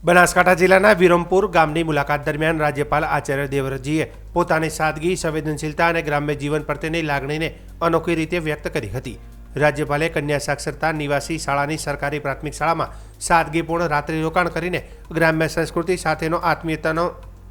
બનાસકાંઠા જિલ્લાના વિરમપુર ગામની મુલાકાત દરમિયાન રાજ્યપાલ આચાર્ય દેવવ્રતજીએ પોતાની સાદગી, સંવેદનશીલતા અને ગ્રામ્ય જીવન પ્રત્યેની લાગણીને અનોખી રીતે વ્યક્ત કરી હતી. રાજ્યપાલે કન્યા સાક્ષરતા નિવાસી શાળાની સરકારી પ્રાથમિક શાળામાં સાદગીપૂર્ણ રાત્રિ રોકાણ કરીને ગ્રામ્ય સંસ્કૃતિ સાથેનો આત્મીયતાનો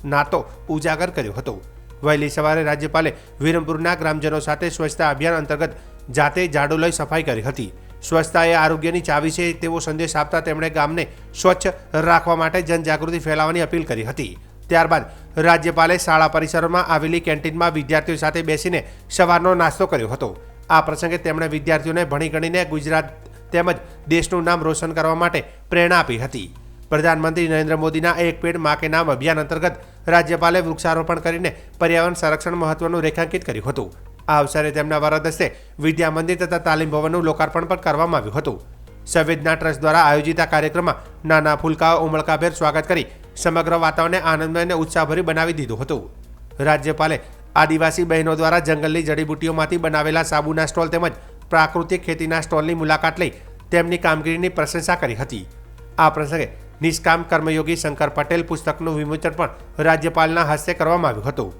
નાતો ઉજાગર કર્યો હતો. વહેલી સવારે રાજ્યપાલે વિરમપુરના ગ્રામજનો સાથે સ્વચ્છતા અભિયાન અંતર્ગત જાતે ઝાડુ લઈ સફાઈ કરી હતી. સ્વચ્છતા એ આરોગ્યની ચાવી છે તેવો સંદેશ આપતા તેમણે ગામને સ્વચ્છ રાખવા માટે જનજાગૃતિ ફેલાવવાની અપીલ કરી હતી. ત્યારબાદ રાજ્યપાલે શાળા પરિસરમાં આવેલી કેન્ટીનમાં વિદ્યાર્થીઓ સાથે બેસીને સવારનો નાસ્તો કર્યો હતો. આ પ્રસંગે તેમણે વિદ્યાર્થીઓને ભણી ગણીને ગુજરાત તેમજ દેશનું નામ રોશન કરવા માટે પ્રેરણા આપી હતી. પ્રધાનમંત્રી નરેન્દ્ર મોદીના એક પેડ માં કે નામ અભિયાન અંતર્ગત રાજ્યપાલે વૃક્ષારોપણ કરીને પર્યાવરણ સંરક્ષણ મહત્વનું રેખાંકિત કર્યું હતું. આ અવસરે તેમના વરદ હસ્તે વિદ્યા મંદિર તથા તાલીમ ભવનનું લોકાર્પણ પણ કરવામાં આવ્યું હતું. સંવેદના ટ્રસ્ટ દ્વારા આયોજિત આ કાર્યક્રમમાં નાના ફૂલકાઓ ઉમળકાભેર સ્વાગત કરી સમગ્ર વાતાવરણને આનંદમય અને ઉત્સાહભર્યું બનાવી દીધું હતું. રાજ્યપાલે આદિવાસી બહેનો દ્વારા જંગલની જડીબુટ્ટીઓમાંથી બનાવેલા સાબુના સ્ટોલ તેમજ પ્રાકૃતિક ખેતીના સ્ટોલની મુલાકાત લઈ તેમની કામગીરીની પ્રશંસા કરી હતી. આ પ્રસંગે નિષ્કામ કર્મયોગી શંકર પટેલ પુસ્તકનું વિમોચન પણ રાજ્યપાલના હસ્તે કરવામાં આવ્યું હતું.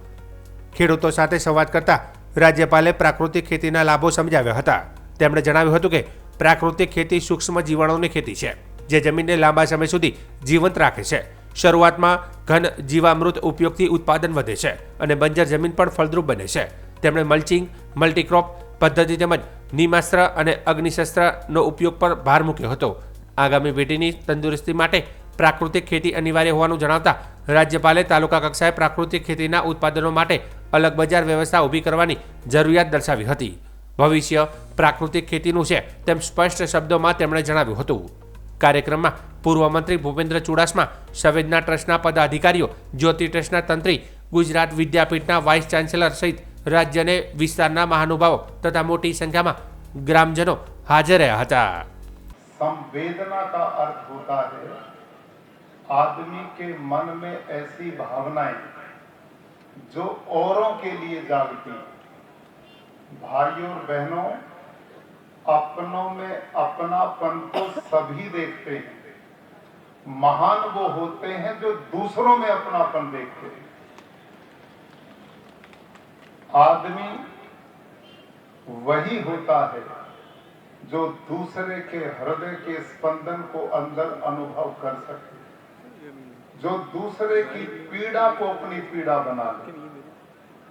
ખેડૂતો સાથે સંવાદ કરતા રાજ્યપાલે પ્રાકૃતિક ખેતીના લાભો સમજાવ્યા હતા. તેમણે જણાવ્યું હતું કે પ્રાકૃતિક ખેતી સૂક્ષ્મ જીવાણુની ખેતી છે, જે જમીનને લાંબા સમય સુધી જીવંત રાખે છે. શરૂઆતમાં ઘન જીવામૃત ઉપયોગથી ઉત્પાદન વધે છે અને બંજર જમીન પણ ફળદ્રુપ બને છે. તેમણે મલ્ચિંગ, મલ્ટીક્રોપ પદ્ધતિ તેમજ નિમાસ્ત્ર અને અગ્નિશસ્ત્રનો ઉપયોગ પર ભાર મૂક્યો હતો. આગામી પેઢીની તંદુરસ્તી માટે પ્રાકૃતિક ખેતી અનિવાર્ય હોવાનું જણાવતા રાજ્યપાલે તાલુકા કક્ષાએ પ્રાકૃતિક ખેતીના ઉત્પાદનો માટે અલગ બજાર વ્યવસ્થા ઊભી કરવાની જરૂરિયાત દર્શાવી હતી. ભવિષ્ય પ્રાકૃતિક ખેતીનું છે તેમ સ્પષ્ટ શબ્દોમાં તેમણે જણાવ્યું હતું. કાર્યક્રમમાં પૂર્વ મંત્રી ભૂપેન્દ્ર ચુડાસમા, સંવેદના ટ્રસ્ટના પદાધિકારીઓ, જ્યોતિ ટ્રસ્ટના તંત્રી, ગુજરાત વિદ્યાપીઠના વાઇસ ચાન્સેલર સહિત રાજ્ય અને વિસ્તારના મહાનુભાવો તથા મોટી સંખ્યામાં ગ્રામજનો હાજર રહ્યા હતા. संवेदना का अर्थ होता है आदमी के मन में ऐसी भावनाएं जो औरों के लिए जागती. भाइयों और बहनों, अपनों में अपनापन को सभी देखते हैं. महान वो होते हैं जो दूसरों में अपनापन देखते हैं. आदमी वही होता है जो दूसरे के हृदय के स्पंदन को अंदर अनुभव कर सके, जो दूसरे की पीड़ा को अपनी पीड़ा बना ले,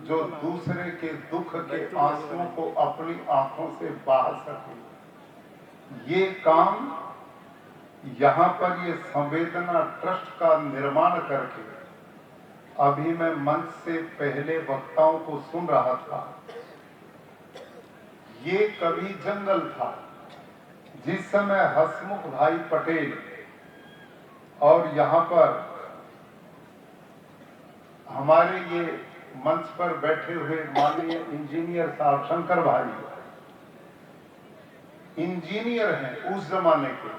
जो दूसरे के दुख के आंसुओं को अपनी आंखों से बहा सके. ये काम यहाँ पर ये संवेदना ट्रस्ट का निर्माण करके अभी मैं मंच से पहले वक्ताओं को सुन रहा था. ये कभी जंगल था. जिस समय हसमुख भाई पटेल और यहाँ पर हमारे ये मंच पर बैठे हुए माननीय इंजीनियर साहब शंकर भाई इंजीनियर हैं उस जमाने के,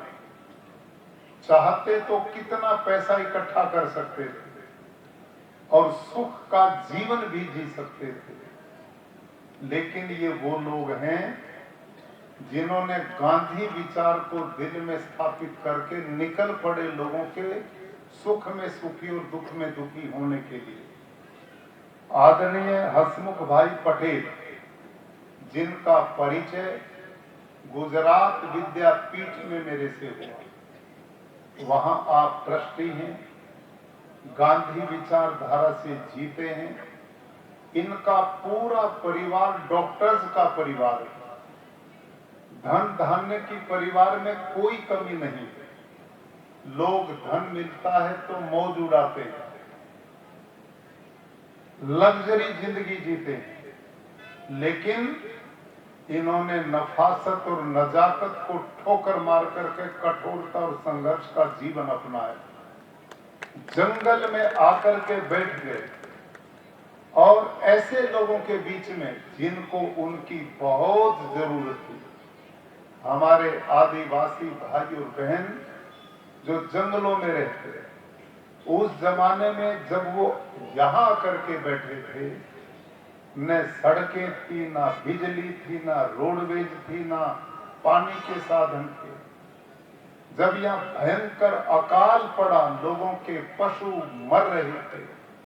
चाहते तो कितना पैसा इकट्ठा कर सकते थे और सुख का जीवन भी जी सकते थे. लेकिन ये वो लोग हैं जिन्होंने गांधी विचार को दिल में स्थापित करके निकल पड़े लोगों के सुख में सुखी और दुख में दुखी होने के लिए. आदरणीय हसमुख भाई पटेल, जिनका परिचय गुजरात विद्यापीठ में मेरे से हुआ, वहां आप ट्रस्टी हैं, गांधी विचारधारा से जीते हैं. इनका पूरा परिवार डॉक्टर्स का परिवार है. धन धान्य की परिवार में कोई कमी नहीं है. लोग धन मिलता है तो मौज उड़ाते हैं, लग्जरी जिंदगी जीते हैं. लेकिन इन्होंने नफासत और नजाकत को ठोकर मार करके कठोरता और संघर्ष का जीवन अपनाया. जंगल में आकर के बैठ गए और ऐसे लोगों के बीच में जिनको उनकी बहुत जरूरत थी. हमारे आदिवासी भाई और बहन जो जंगलों में रहते, उस जमाने में जब वो यहाँ आकर के बैठे थे, न सड़कें थी, ना बिजली थी, ना रोडवेज थी, ना पानी के साधन थे. जब यहां भयंकर अकाल पड़ा, लोगों के पशु मर रहे थे,